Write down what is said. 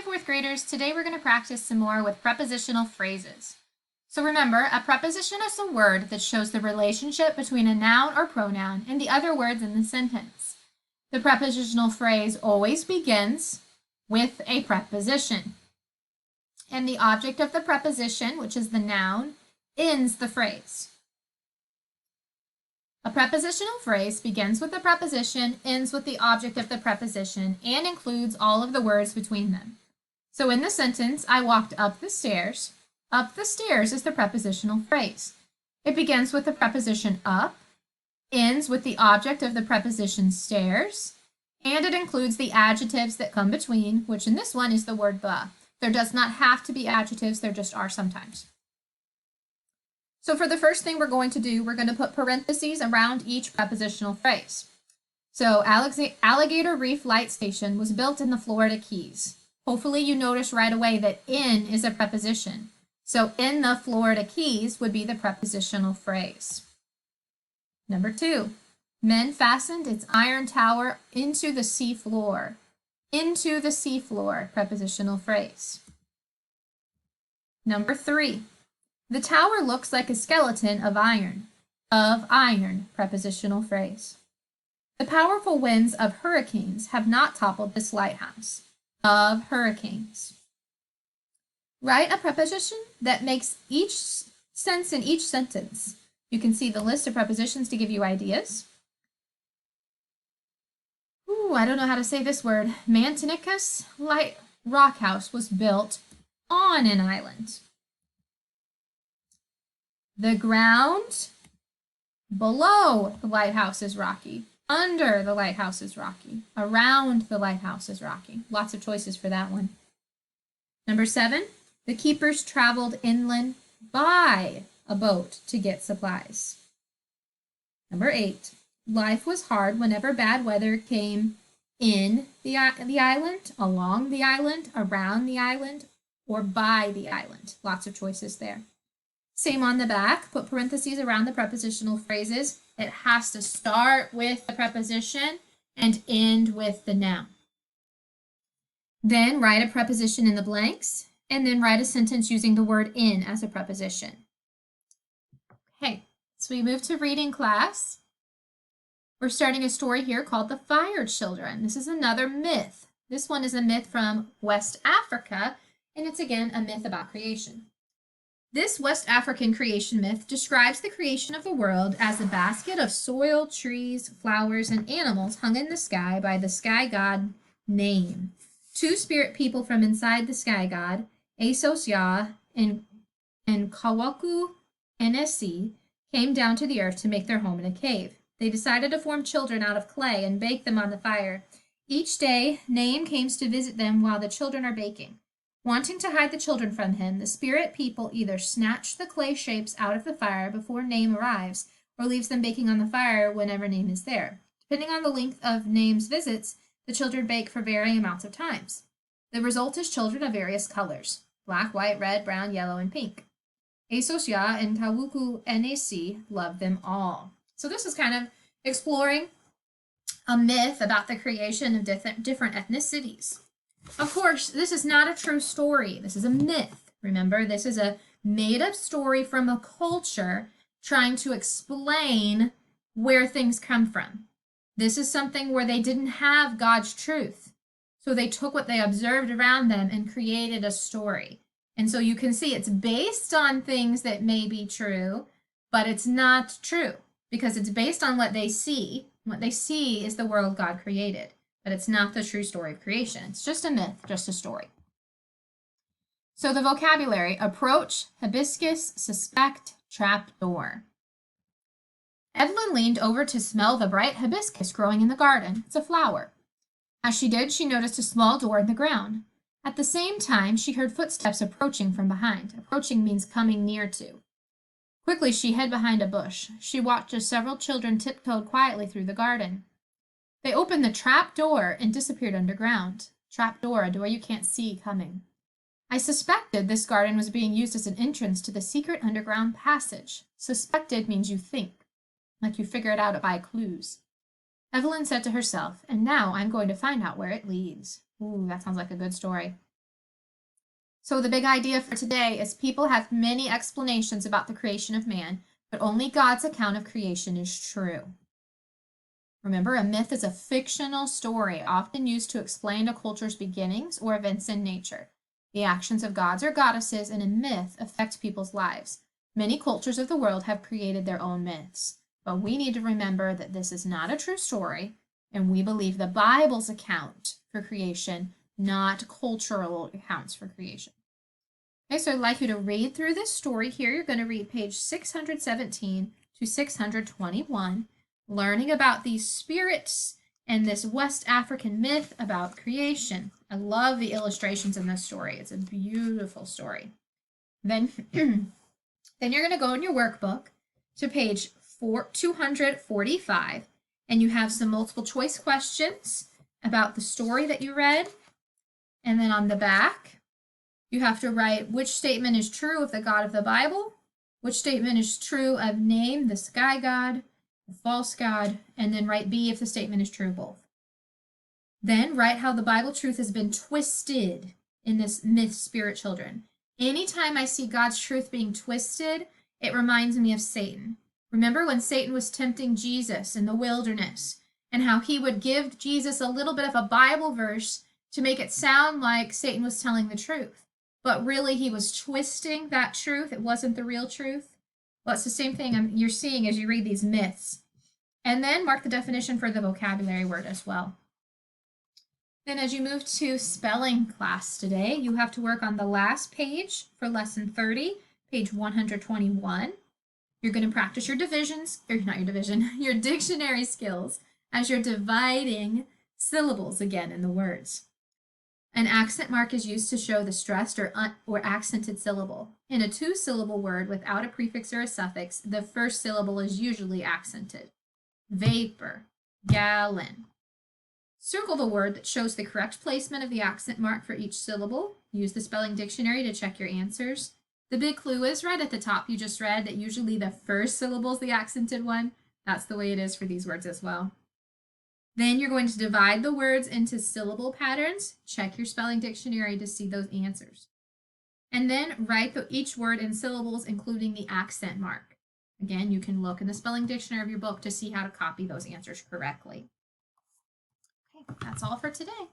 fourth graders, today we're going to practice some more with prepositional phrases. So remember, a preposition is a word that shows the relationship between a noun or pronoun and the other words in the sentence. The prepositional phrase always begins with a preposition. And the object of the preposition, which is the noun, ends the phrase. A prepositional phrase begins with the preposition, ends with the object of the preposition, and includes all of the words between them. So in the sentence, I walked up the stairs. Up the stairs is the prepositional phrase. It begins with the preposition up, ends with the object of the preposition stairs, and it includes the adjectives that come between, which in this one is the word the. There does not have to be adjectives, there just are sometimes. So for the first thing we're going to do, we're going to put parentheses around each prepositional phrase. So Alligator Reef Light Station was built in the Florida Keys. Hopefully you notice right away that in is a preposition. So in the Florida Keys would be the prepositional phrase. Number 2, men fastened its iron tower into the sea floor. Into the sea floor, prepositional phrase. Number 3, the tower looks like a skeleton of iron. Of iron, prepositional phrase. The powerful winds of hurricanes have not toppled this lighthouse. Of hurricanes. Write a preposition that makes each sense in each sentence. You can see the list of prepositions to give you ideas. Ooh, I don't know how to say this word. Mantinicus Rock House was built on an island. The ground below the lighthouse is rocky. Under the lighthouse is rocky. Around the lighthouse is rocky. Lots of choices for that one. Number 7, the keepers traveled inland by a boat to get supplies. Number 8, life was hard whenever bad weather came in the island, along the island, around the island, or by the island. Lots of choices there. Same on the back, put parentheses around the prepositional phrases. It has to start with the preposition and end with the noun. Then write a preposition in the blanks, and then write a sentence using the word in as a preposition. Okay, so we move to reading class. We're starting a story here called The Fire Children. This is another myth. This one is a myth from West Africa, and it's again a myth about creation. This West African creation myth describes the creation of the world as a basket of soil, trees, flowers, and animals hung in the sky by the sky god Name. 2 spirit people from inside the sky god, Asos-Ya and Kawaku Enesi, came down to the earth to make their home in a cave. They decided to form children out of clay and bake them on the fire. Each day, Name comes to visit them while the children are baking. Wanting to hide the children from him, the spirit people either snatch the clay shapes out of the fire before Name arrives, or leaves them baking on the fire whenever Name is there. Depending on the length of Name's visits, the children bake for varying amounts of times. The result is children of various colors: black, white, red, brown, yellow, and pink. Asos-Ya and Kawuku Enesi love them all. So this is kind of exploring a myth about the creation of different ethnicities. Of course, this is not a true story. This is a myth. Remember, this is a made-up story from a culture trying to explain where things come from. This is something where they didn't have God's truth. So they took what they observed around them and created a story. And so you can see it's based on things that may be true, but it's not true because it's based on what they see. What they see is the world God created. But it's not the true story of creation. It's just a myth, just a story. So the vocabulary: approach, hibiscus, suspect, trap door. Evelyn leaned over to smell the bright hibiscus growing in the garden. It's a flower. As she did, she noticed a small door in the ground. At the same time, she heard footsteps approaching from behind. Approaching means coming near to. Quickly, she hid behind a bush. She watched as several children tiptoed quietly through the garden. They opened the trap door and disappeared underground. Trap door, a door you can't see coming. I suspected this garden was being used as an entrance to the secret underground passage. Suspected means you think, like you figure it out by clues. Evelyn said to herself, and now I'm going to find out where it leads. Ooh, that sounds like a good story. So the big idea for today is people have many explanations about the creation of man, but only God's account of creation is true. Remember, a myth is a fictional story often used to explain a culture's beginnings or events in nature. The actions of gods or goddesses in a myth affect people's lives. Many cultures of the world have created their own myths, but we need to remember that this is not a true story, and we believe the Bible's account for creation, not cultural accounts for creation. Okay, so I'd like you to read through this story here. You're going to read page 617 to 621, learning about these spirits and this West African myth about creation. I love the illustrations in this story. It's a beautiful story. Then, then you're going to go in your workbook to page 245, and you have some multiple choice questions about the story that you read. And then on the back, you have to write which statement is true of the God of the Bible, which statement is true of name, the sky god, the false god, and then write B if the statement is true of both. Then write how the Bible truth has been twisted in this myth, Spirit Children. Anytime I see God's truth being twisted, it reminds me of Satan. Remember when Satan was tempting Jesus in the wilderness and how he would give Jesus a little bit of a Bible verse to make it sound like Satan was telling the truth, but really he was twisting that truth. It wasn't the real truth. Well, it's the same thing you're seeing as you read these myths. And then mark the definition for the vocabulary word as well. Then as you move to spelling class today, you have to work on the last page for lesson 30, page 121. You're going to practice your divisions, or not your division, your dictionary skills as you're dividing syllables again in the words. An accent mark is used to show the stressed or accented syllable. In a two-syllable word without a prefix or a suffix, the first syllable is usually accented. Vapor, gallon. Circle the word that shows the correct placement of the accent mark for each syllable. Use the spelling dictionary to check your answers. The big clue is right at the top. You just read that usually the first syllable is the accented one. That's the way it is for these words as well. Then you're going to divide the words into syllable patterns. Check your spelling dictionary to see those answers. And then write each word in syllables, including the accent mark. Again, you can look in the spelling dictionary of your book to see how to copy those answers correctly. Okay, that's all for today.